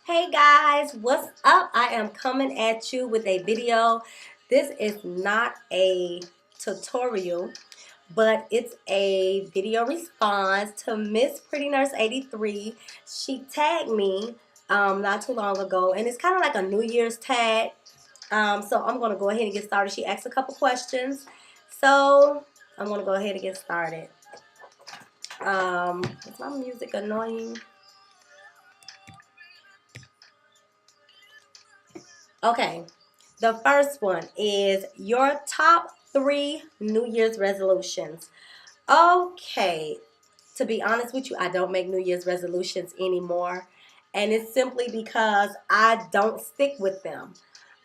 Hey guys, what's up? I am coming at you with a video. This is not a tutorial, but it's a video response to Msprettynurse83. She tagged me not too long ago, and it's kind of like a New Year's tag. So I'm going to go ahead and get started. She asked a couple questions, so I'm going to go ahead and get started. Is my music annoying? Okay. The first one is your top 3 New Year's resolutions. Okay, to be honest with you, I don't make New Year's resolutions anymore. And it's simply because I don't stick with them.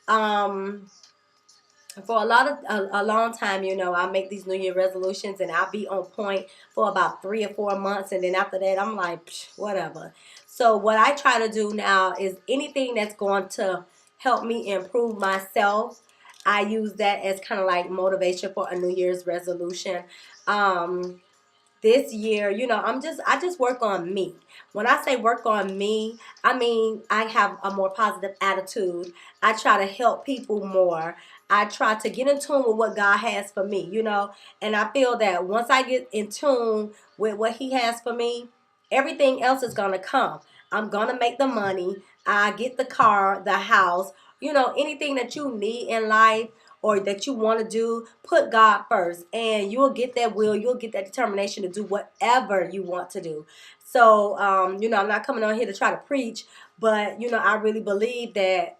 Um, for a long time, I make these New Year resolutions and I'll be on point for about 3 or 4 months, and then after that, I'm like, whatever. So what I try to do now is anything that's going to help me improve myself. I use that as kind of like motivation for a New Year's resolution. Um, this year, I just work on me. When I say work on me, I mean I have a more positive attitude. I try to help people more. I try to get in tune with what God has for me. And I feel that once I get in tune with what He has for me, everything else is gonna come. I'm gonna make the money. I get the car, the house, anything that you need in life or that you want to do, put God first, and you'll get that will, you'll get that determination to do whatever you want to do. So, I'm not coming on here to try to preach, but, I really believe that,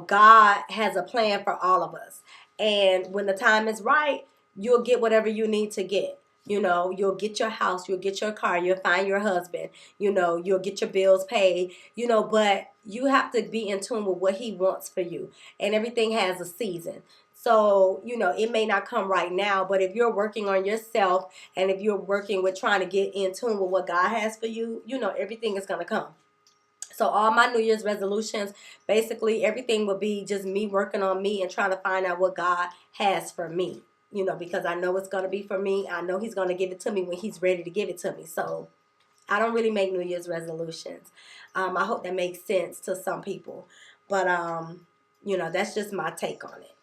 God has a plan for all of us. And when the time is right, you'll get whatever you need to get. You'll get your house, you'll get your car, you'll find your husband, you'll get your bills paid, but you have to be in tune with what He wants for you. And everything has a season. So, it may not come right now, but if you're working on yourself and if you're working with trying to get in tune with what God has for you, everything is going to come. So all my New Year's resolutions, basically everything will be just me working on me and trying to find out what God has for me. Because I know it's going to be for me. I know He's going to give it to me when He's ready to give it to me. So I don't really make New Year's resolutions. I hope that makes sense to some people. But, that's just my take on it.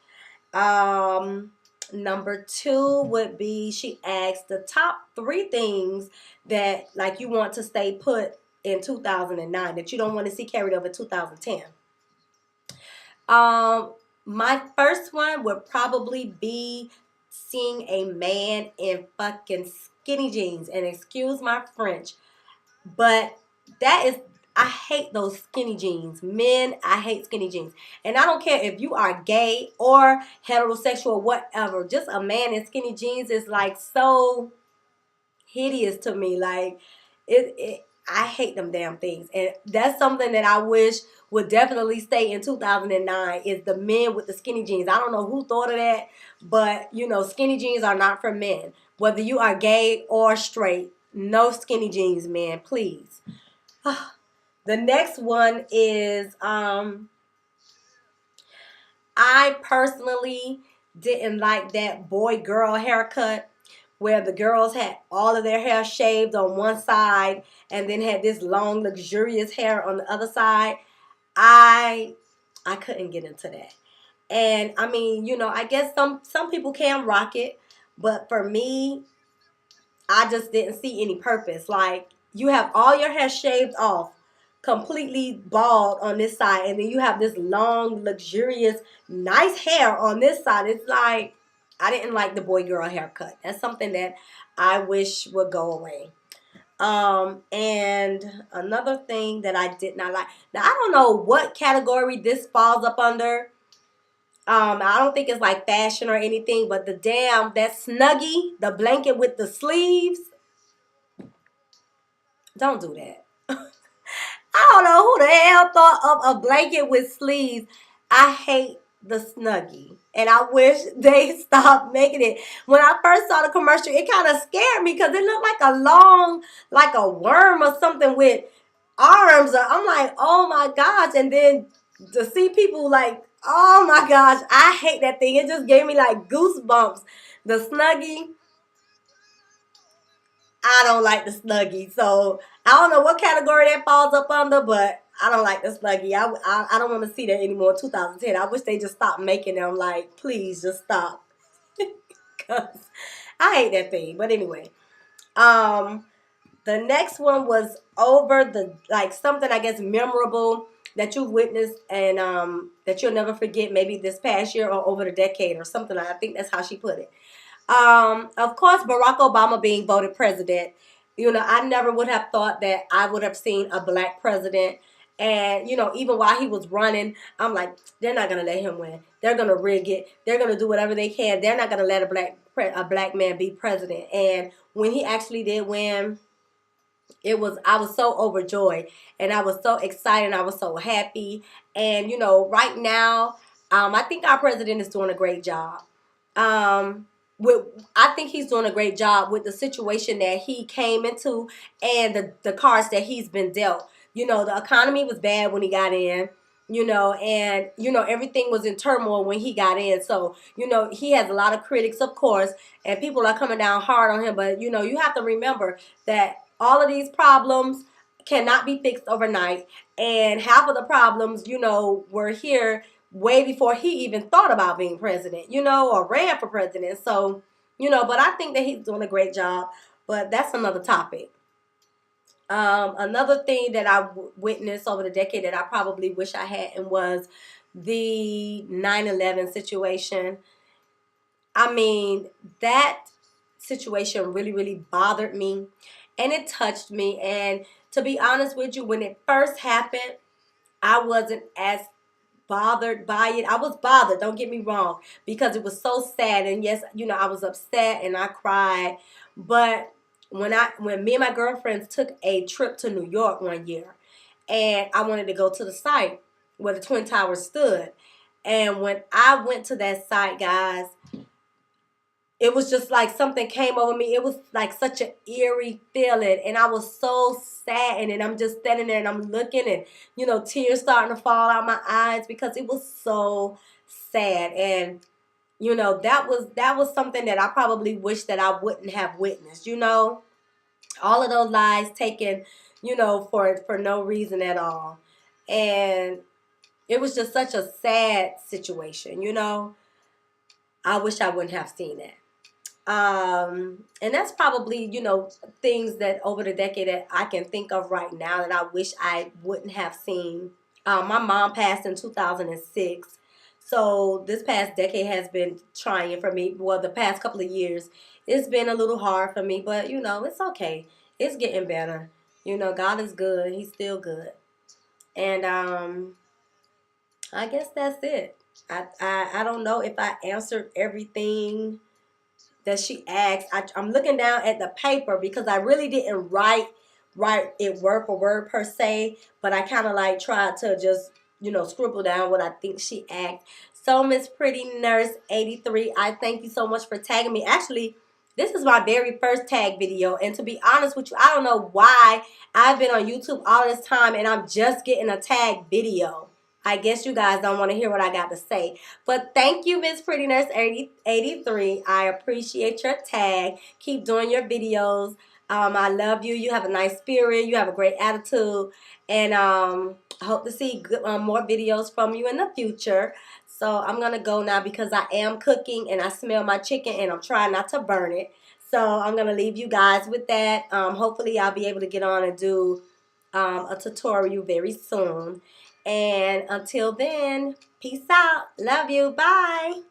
Number 2 would be, she asked the top 3 things that like you want to stay put in 2009 that you don't want to see carried over 2010. My first one would probably be seeing a man in fucking skinny jeans, and excuse my French, but that is, I hate those skinny jeans. Men, I hate skinny jeans. And I don't care if you are gay or heterosexual, whatever. Just a man in skinny jeans is like so hideous to me. Like, I hate them damn things. And that's something that I wish would definitely stay in 2009 is the men with the skinny jeans. I don't know who thought of that, but, skinny jeans are not for men. Whether you are gay or straight, no skinny jeans, man, please. The next one is I personally didn't like that boy-girl haircut where the girls had all of their hair shaved on one side and then had this long, luxurious hair on the other side. I couldn't get into that. And I mean, I guess some people can rock it, but for me, I just didn't see any purpose. Like, you have all your hair shaved off, completely bald on this side, and then you have this long, luxurious, nice hair on this side. It's like, I didn't like the boy-girl haircut. That's something that I wish would go away. And another thing that I did not like. Now, I don't know what category this falls up under. I don't think it's like fashion or anything, but that Snuggie, the blanket with the sleeves, don't do that. I don't know who the hell thought of a blanket with sleeves. I hate the Snuggie, and I wish they stopped making it. When I first saw the commercial, it kind of scared me because it looked like a long, like a worm or something with arms. I'm like, oh my gosh. And then to see people like, oh my gosh, I hate that thing. It just gave me like goosebumps. The Snuggie, I don't like the Snuggie. So I don't know what category that falls up under, but I don't like the Sluggy. I don't want to see that anymore in 2010. I wish they just stopped making them. Like, please just stop. Because I hate that thing. But anyway. The next one was over the, like, something, I guess, memorable that you witnessed and that you'll never forget, maybe this past year or over the decade or something. I think that's how she put it. Of course, Barack Obama being voted president. You know, I never would have thought that I would have seen a black president. And, you know, even while he was running, I'm like, they're not going to let him win. They're going to rig it. They're going to do whatever they can. They're not going to let a black man be president. And when he actually did win, I was so overjoyed and I was so excited and I was so happy. And, you know, right now, I think our president is doing a great job. I think he's doing a great job with the situation that he came into and the cards that he's been dealt. You know, the economy was bad when he got in, you know, and, you know, everything was in turmoil when he got in. So, you know, he has a lot of critics, of course, and people are coming down hard on him. But, you know, you have to remember that all of these problems cannot be fixed overnight. And half of the problems, you know, were here way before he even thought about being president, you know, or ran for president. So, you know, but I think that he's doing a great job. But that's another topic. Another thing that I witnessed over the decade that I probably wish I hadn't was the 9/11 situation. I mean, that situation really, really bothered me and it touched me. And to be honest with you, when it first happened, I wasn't as bothered by it. I was bothered, don't get me wrong, because it was so sad. And yes, you know, I was upset and I cried. But when me and my girlfriends took a trip to New York one year, and I wanted to go to the site where the Twin Towers stood. And when I went to that site, guys, it was just like something came over me. It was like such an eerie feeling. And I was so sad. And I'm just standing there and I'm looking and, you know, tears starting to fall out my eyes because it was so sad. And, you know, that was something that I probably wish that I wouldn't have witnessed, you know. All of those lives taken, you know, for no reason at all. And it was just such a sad situation, you know. I wish I wouldn't have seen that. And that's probably, you know, things that over the decade that I can think of right now that I wish I wouldn't have seen. My mom passed in 2006. So this past decade has been trying for me. Well, the past couple of years, it's been a little hard for me, but, you know, it's okay. It's getting better. You know, God is good. He's still good. And I guess that's it. I don't know if I answered everything that she asked. I'm looking down at the paper because I really didn't write it word for word per se, but I kind of like tried to just, you know, scribble down what I think she asked. So Msprettynurse83, I thank you so much for tagging me. Actually, this is my very first tag video, and to be honest with you, I don't know why I've been on YouTube all this time and I'm just getting a tag video. I guess you guys don't want to hear what I got to say. But thank you, Msprettynurse83. I appreciate your tag. Keep doing your videos. I love you. You have a nice spirit. You have a great attitude. And I hope to see more videos from you in the future. So I'm going to go now because I am cooking and I smell my chicken and I'm trying not to burn it. So I'm going to leave you guys with that. Hopefully I'll be able to get on and do a tutorial very soon. And until then, peace out. Love you. Bye.